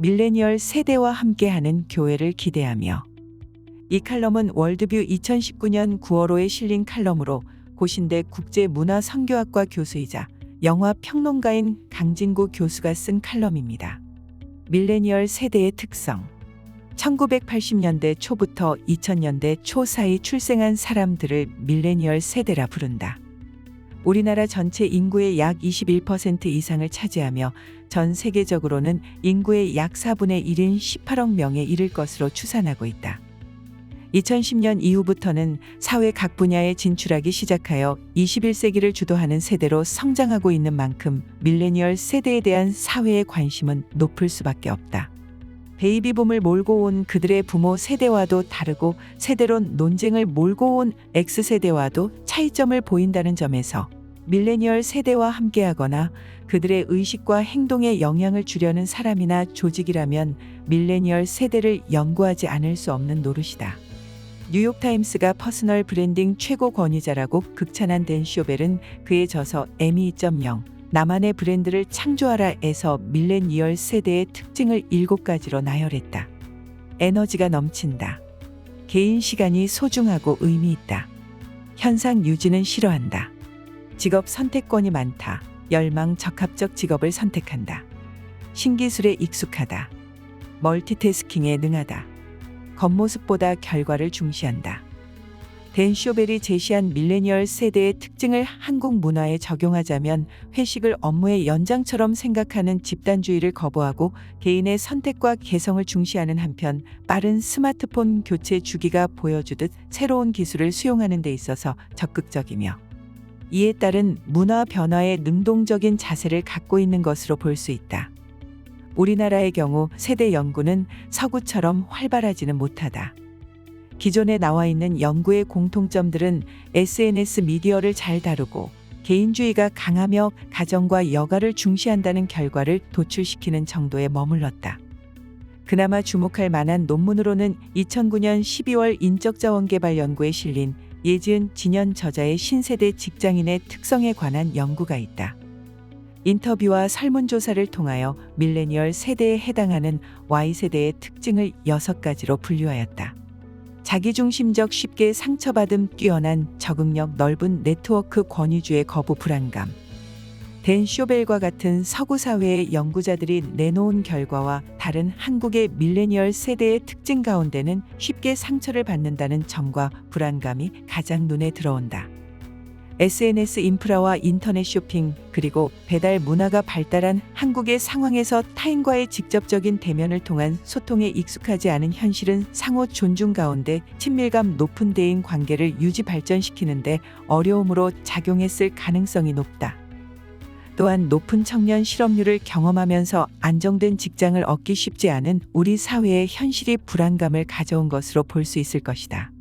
밀레니얼 세대와 함께하는 교회를 기대하며. 이 칼럼은 월드뷰 2019년 9월호에 실린 칼럼으로 고신대 국제문화선교학과 교수이자 영화 평론가인 강진구 교수가 쓴 칼럼입니다. 밀레니얼 세대의 특성. 1980년대 초부터 2000년대 초 사이 출생한 사람들을 밀레니얼 세대라 부른다. 우리나라 전체 인구의 약 21% 이상을 차지하며 전 세계적으로는 인구의 약 4분의 1인 18억 명에 이를 것으로 추산하고 있다. 2010년 이후부터는 사회 각 분야에 진출하기 시작하여 21세기를 주도하는 세대로 성장하고 있는 만큼 밀레니얼 세대에 대한 사회의 관심은 높을 수밖에 없다. 베이비붐을 몰고 온 그들의 부모 세대와도 다르고 세대론 논쟁을 몰고 온 X세대와도 차이점을 보인다는 점에서 밀레니얼 세대와 함께하거나 그들의 의식과 행동에 영향을 주려는 사람이나 조직이라면 밀레니얼 세대를 연구하지 않을 수 없는 노릇이다. 뉴욕타임스가 퍼스널 브랜딩 최고 권위자라고 극찬한 댄 쇼벨은 그의 저서 M2.0 나만의 브랜드를 창조하라에서 밀레니얼 세대의 특징을 7가지로 나열했다. 에너지가 넘친다. 개인 시간이 소중하고 의미 있다. 현상 유지는 싫어한다. 직업 선택권이 많다. 열망 적합적 직업을 선택한다. 신기술에 익숙하다. 멀티태스킹에 능하다. 겉모습보다 결과를 중시한다. 댄 쇼벨이 제시한 밀레니얼 세대의 특징을 한국 문화에 적용하자면 회식을 업무의 연장처럼 생각하는 집단주의를 거부하고 개인의 선택과 개성을 중시하는 한편 빠른 스마트폰 교체 주기가 보여주듯 새로운 기술을 수용하는 데 있어서 적극적이며 이에 따른 문화 변화에 능동적인 자세를 갖고 있는 것으로 볼 수 있다. 우리나라의 경우 세대 연구는 서구처럼 활발하지는 못하다. 기존에 나와 있는 연구의 공통점들은 SNS 미디어를 잘 다루고 개인주의가 강하며 가정과 여가를 중시한다는 결과를 도출시키는 정도에 머물렀다. 그나마 주목할 만한 논문으로는 2009년 12월 인적자원개발연구에 실린 예지은 진현 저자의 신세대 직장인의 특성에 관한 연구가 있다. 인터뷰와 설문조사를 통하여 밀레니얼 세대에 해당하는 Y세대의 특징을 6가지로 분류하였다. 자기중심적 쉽게 상처받음 뛰어난 적응력 넓은 네트워크 권위주의 거부 불안감. 댄 쇼벨과 같은 서구 사회의 연구자들이 내놓은 결과와 다른 한국의 밀레니얼 세대의 특징 가운데는 쉽게 상처를 받는다는 점과 불안감이 가장 눈에 들어온다. SNS 인프라와 인터넷 쇼핑 그리고 배달 문화가 발달한 한국의 상황에서 타인과의 직접적인 대면을 통한 소통에 익숙하지 않은 현실은 상호 존중 가운데 친밀감 높은 대인 관계를 유지 발전시키는데 어려움으로 작용했을 가능성이 높다. 또한 높은 청년 실업률을 경험하면서 안정된 직장을 얻기 쉽지 않은 우리 사회의 현실이 불안감을 가져온 것으로 볼 수 있을 것이다.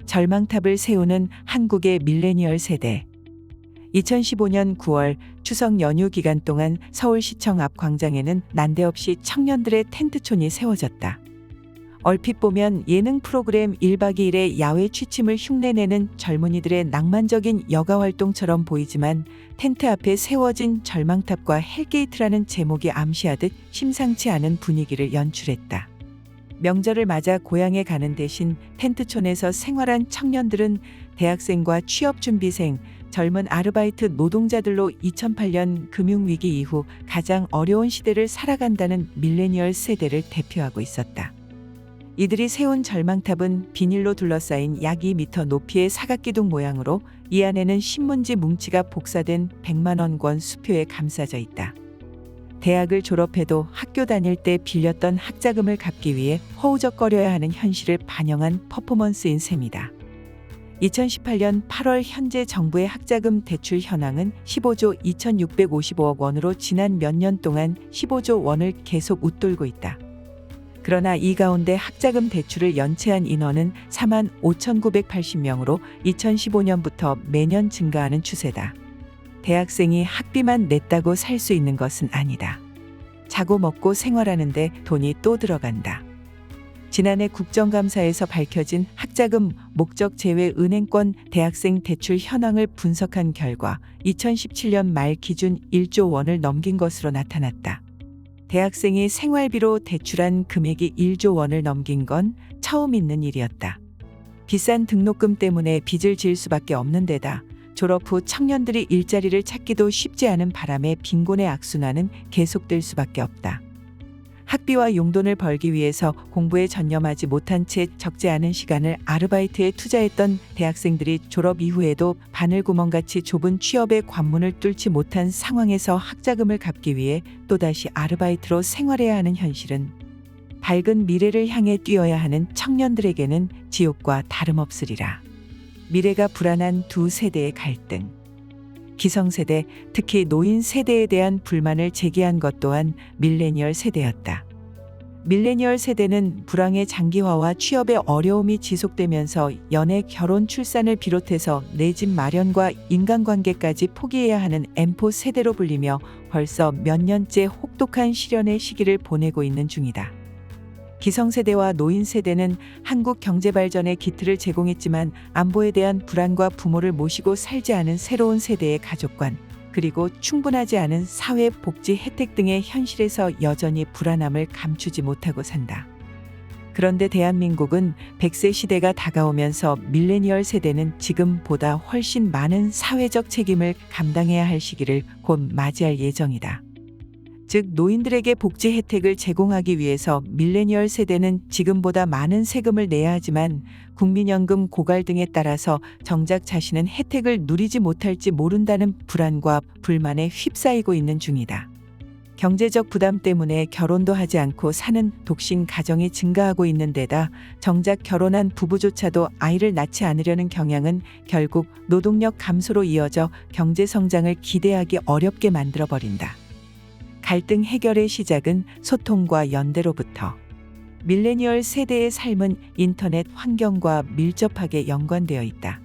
절망탑을 세우는 한국의 밀레니얼 세대. 2015년 9월 추석 연휴 기간 동안 서울시청 앞 광장에는 난데없이 청년들의 텐트촌이 세워졌다. 얼핏 보면 예능 프로그램 1박 2일의 야외 취침을 흉내내는 젊은이들의 낭만적인 여가 활동처럼 보이지만 텐트 앞에 세워진 절망탑과 헬게이트라는 제목이 암시하듯 심상치 않은 분위기를 연출했다. 명절을 맞아 고향에 가는 대신 텐트촌에서 생활한 청년들은 대학생과 취업준비생, 젊은 아르바이트 노동자들로 2008년 금융위기 이후 가장 어려운 시대를 살아간다는 밀레니얼 세대를 대표하고 있었다. 이들이 세운 절망탑은 비닐로 둘러싸인 약 2m 높이의 사각기둥 모양으로 이 안에는 신문지 뭉치가 복사된 100만 원권 수표에 감싸져 있다. 대학을 졸업해도 학교 다닐 때 빌렸던 학자금을 갚기 위해 허우적거려야 하는 현실을 반영한 퍼포먼스인 셈이다. 2018년 8월 현재 정부의 학자금 대출 현황은 15조 2,655억 원으로 지난 몇 년 동안 15조 원을 계속 웃돌고 있다. 그러나 이 가운데 학자금 대출을 연체한 인원은 45,980명으로 2015년부터 매년 증가하는 추세다. 대학생이 학비만 냈다고 살 수 있는 것은 아니다. 자고 먹고 생활하는데 돈이 또 들어간다. 지난해 국정감사에서 밝혀진 학자금 목적 제외 은행권 대학생 대출 현황을 분석한 결과 2017년 말 기준 1조 원을 넘긴 것으로 나타났다. 대학생이 생활비로 대출한 금액이 1조 원을 넘긴 건 처음 있는 일이었다. 비싼 등록금 때문에 빚을 질 수밖에 없는 데다 졸업 후 청년들이 일자리를 찾기도 쉽지 않은 바람에 빈곤의 악순환은 계속될 수밖에 없다. 학비와 용돈을 벌기 위해서 공부에 전념하지 못한 채 적지 않은 시간을 아르바이트에 투자했던 대학생들이 졸업 이후에도 바늘구멍같이 좁은 취업의 관문을 뚫지 못한 상황에서 학자금을 갚기 위해 또다시 아르바이트로 생활해야 하는 현실은 밝은 미래를 향해 뛰어야 하는 청년들에게는 지옥과 다름없으리라. 미래가 불안한 두 세대의 갈등. 기성세대, 특히 노인 세대에 대한 불만을 제기한 것 또한 밀레니얼 세대였다. 밀레니얼 세대는 불황의 장기화와 취업의 어려움이 지속되면서 연애, 결혼, 출산을 비롯해서 내 집 마련과 인간관계까지 포기해야 하는 엠포 세대로 불리며 벌써 몇 년째 혹독한 시련의 시기를 보내고 있는 중이다. 기성세대와 노인세대는 한국 경제발전의 기틀을 제공했지만 안보에 대한 불안과 부모를 모시고 살지 않은 새로운 세대의 가족관, 그리고 충분하지 않은 사회 복지 혜택 등의 현실에서 여전히 불안함을 감추지 못하고 산다. 그런데 대한민국은 100세 시대가 다가오면서 밀레니얼 세대는 지금보다 훨씬 많은 사회적 책임을 감당해야 할 시기를 곧 맞이할 예정이다. 즉 노인들에게 복지 혜택을 제공하기 위해서 밀레니얼 세대는 지금보다 많은 세금을 내야 하지만 국민연금 고갈 등에 따라서 정작 자신은 혜택을 누리지 못할지 모른다는 불안과 불만에 휩싸이고 있는 중이다. 경제적 부담 때문에 결혼도 하지 않고 사는 독신 가정이 증가하고 있는 데다 정작 결혼한 부부조차도 아이를 낳지 않으려는 경향은 결국 노동력 감소로 이어져 경제 성장을 기대하기 어렵게 만들어버린다. 갈등 해결의 시작은 소통과 연대로부터. 밀레니얼 세대의 삶은 인터넷 환경과 밀접하게 연관되어 있다.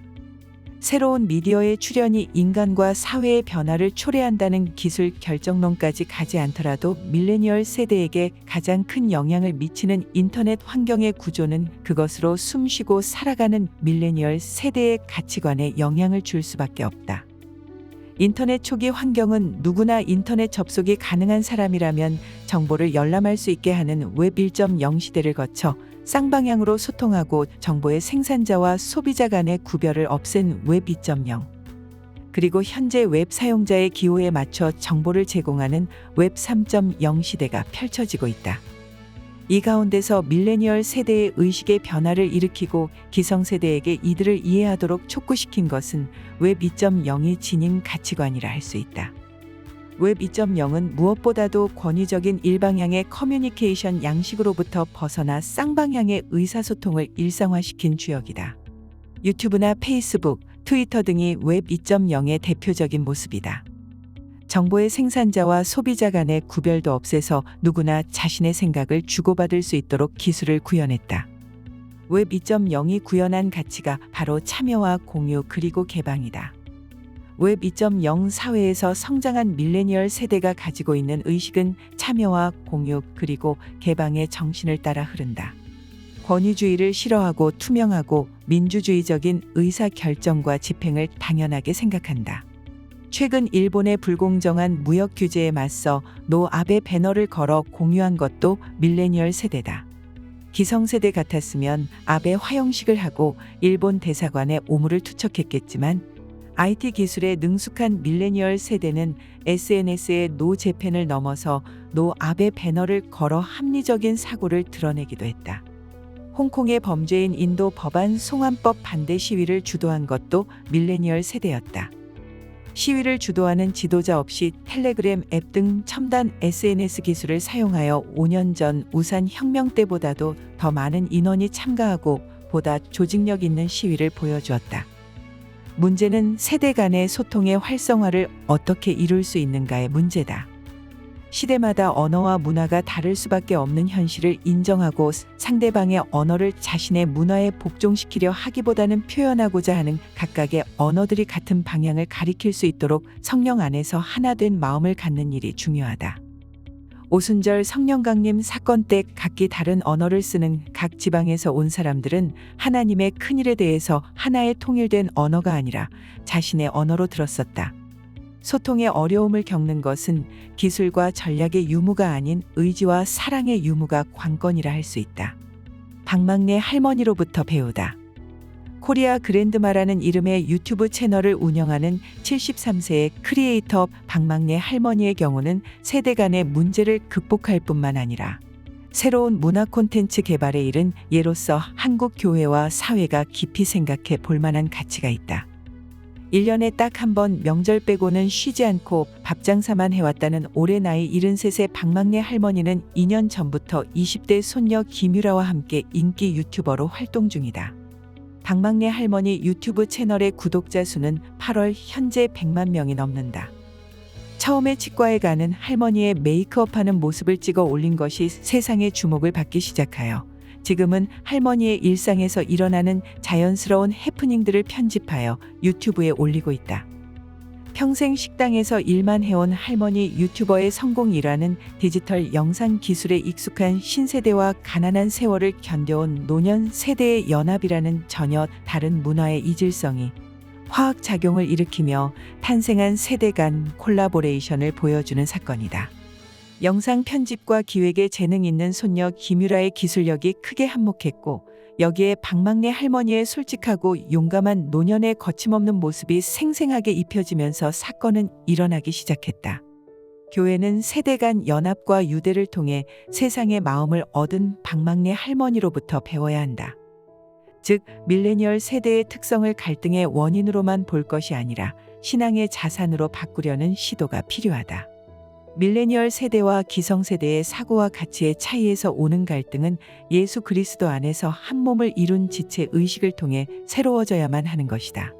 새로운 미디어의 출현이 인간과 사회의 변화를 초래한다는 기술 결정론까지 가지 않더라도 밀레니얼 세대에게 가장 큰 영향을 미치는 인터넷 환경의 구조는 그것으로 숨쉬고 살아가는 밀레니얼 세대의 가치관에 영향을 줄 수밖에 없다. 인터넷 초기 환경은 누구나 인터넷 접속이 가능한 사람이라면 정보를 열람할 수 있게 하는 웹 1.0 시대를 거쳐 쌍방향으로 소통하고 정보의 생산자와 소비자 간의 구별을 없앤 웹 2.0. 그리고 현재 웹 사용자의 기호에 맞춰 정보를 제공하는 웹 3.0 시대가 펼쳐지고 있다. 이 가운데서 밀레니얼 세대의 의식의 변화를 일으키고 기성세대에게 이들을 이해하도록 촉구시킨 것은 웹 2.0이 지닌 가치관이라 할 수 있다. 웹 2.0은 무엇보다도 권위적인 일방향의 커뮤니케이션 양식으로부터 벗어나 쌍방향의 의사소통을 일상화시킨 주역이다. 유튜브나 페이스북, 트위터 등이 웹 2.0의 대표적인 모습이다. 정보의 생산자와 소비자 간의 구별도 없애서 누구나 자신의 생각을 주고받을 수 있도록 기술을 구현했다. 웹 2.0이 구현한 가치가 바로 참여와 공유 그리고 개방이다. 웹 2.0 사회에서 성장한 밀레니얼 세대가 가지고 있는 의식은 참여와 공유 그리고 개방의 정신을 따라 흐른다. 권위주의를 싫어하고 투명하고 민주주의적인 의사결정과 집행을 당연하게 생각한다. 최근 일본의 불공정한 무역 규제에 맞서 노 아베 배너를 걸어 공유한 것도 밀레니얼 세대다. 기성세대 같았으면 아베 화형식을 하고 일본 대사관에 오물을 투척했겠지만 IT 기술에 능숙한 밀레니얼 세대는 SNS의 노 재팬을 넘어서 노 아베 배너를 걸어 합리적인 사고를 드러내기도 했다. 홍콩의 범죄인 인도 법안 송환법 반대 시위를 주도한 것도 밀레니얼 세대였다. 시위를 주도하는 지도자 없이 텔레그램 앱 등 첨단 SNS 기술을 사용하여 5년 전 우산 혁명 때보다도 더 많은 인원이 참가하고 보다 조직력 있는 시위를 보여주었다. 문제는 세대 간의 소통의 활성화를 어떻게 이룰 수 있는가의 문제다. 시대마다 언어와 문화가 다를 수밖에 없는 현실을 인정하고 상대방의 언어를 자신의 문화에 복종시키려 하기보다는 표현하고자 하는 각각의 언어들이 같은 방향을 가리킬 수 있도록 성령 안에서 하나된 마음을 갖는 일이 중요하다. 오순절 성령강림 사건 때 각기 다른 언어를 쓰는 각 지방에서 온 사람들은 하나님의 큰일에 대해서 하나의 통일된 언어가 아니라 자신의 언어로 들었었다. 소통의 어려움을 겪는 것은 기술과 전략의 유무가 아닌 의지와 사랑의 유무가 관건이라 할 수 있다. 박막내 할머니로부터 배우다. 코리아 그랜드마라는 이름의 유튜브 채널을 운영하는 73세의 크리에이터 박막내 할머니의 경우는 세대 간의 문제를 극복할 뿐만 아니라 새로운 문화 콘텐츠 개발에 이른 예로서 한국 교회와 사회가 깊이 생각해 볼 만한 가치가 있다. 1년에 딱 한 번 명절 빼고는 쉬지 않고 밥장사만 해왔다는 올해 나이 73세 박막내 할머니는 2년 전부터 20대 손녀 김유라와 함께 인기 유튜버로 활동 중이다. 박막내 할머니 유튜브 채널의 구독자 수는 8월 현재 100만 명이 넘는다. 처음에 치과에 가는 할머니의 메이크업하는 모습을 찍어 올린 것이 세상의 주목을 받기 시작하여 지금은 할머니의 일상에서 일어나는 자연스러운 해프닝들을 편집하여 유튜브에 올리고 있다. 평생 식당에서 일만 해온 할머니 유튜버의 성공 일화는 디지털 영상 기술에 익숙한 신세대와 가난한 세월을 견뎌온 노년 세대의 연합이라는 전혀 다른 문화의 이질성이 화학작용을 일으키며 탄생한 세대 간 콜라보레이션을 보여주는 사건이다. 영상 편집과 기획에 재능 있는 손녀 김유라의 기술력이 크게 한몫했고 여기에 박막내 할머니의 솔직하고 용감한 노년의 거침없는 모습이 생생하게 입혀지면서 사건은 일어나기 시작했다. 교회는 세대 간 연합과 유대를 통해 세상의 마음을 얻은 박막내 할머니로부터 배워야 한다. 즉 밀레니얼 세대의 특성을 갈등의 원인으로만 볼 것이 아니라 신앙의 자산으로 바꾸려는 시도가 필요하다. 밀레니얼 세대와 기성세대의 사고와 가치의 차이에서 오는 갈등은 예수 그리스도 안에서 한 몸을 이룬 지체 의식을 통해 새로워져야만 하는 것이다.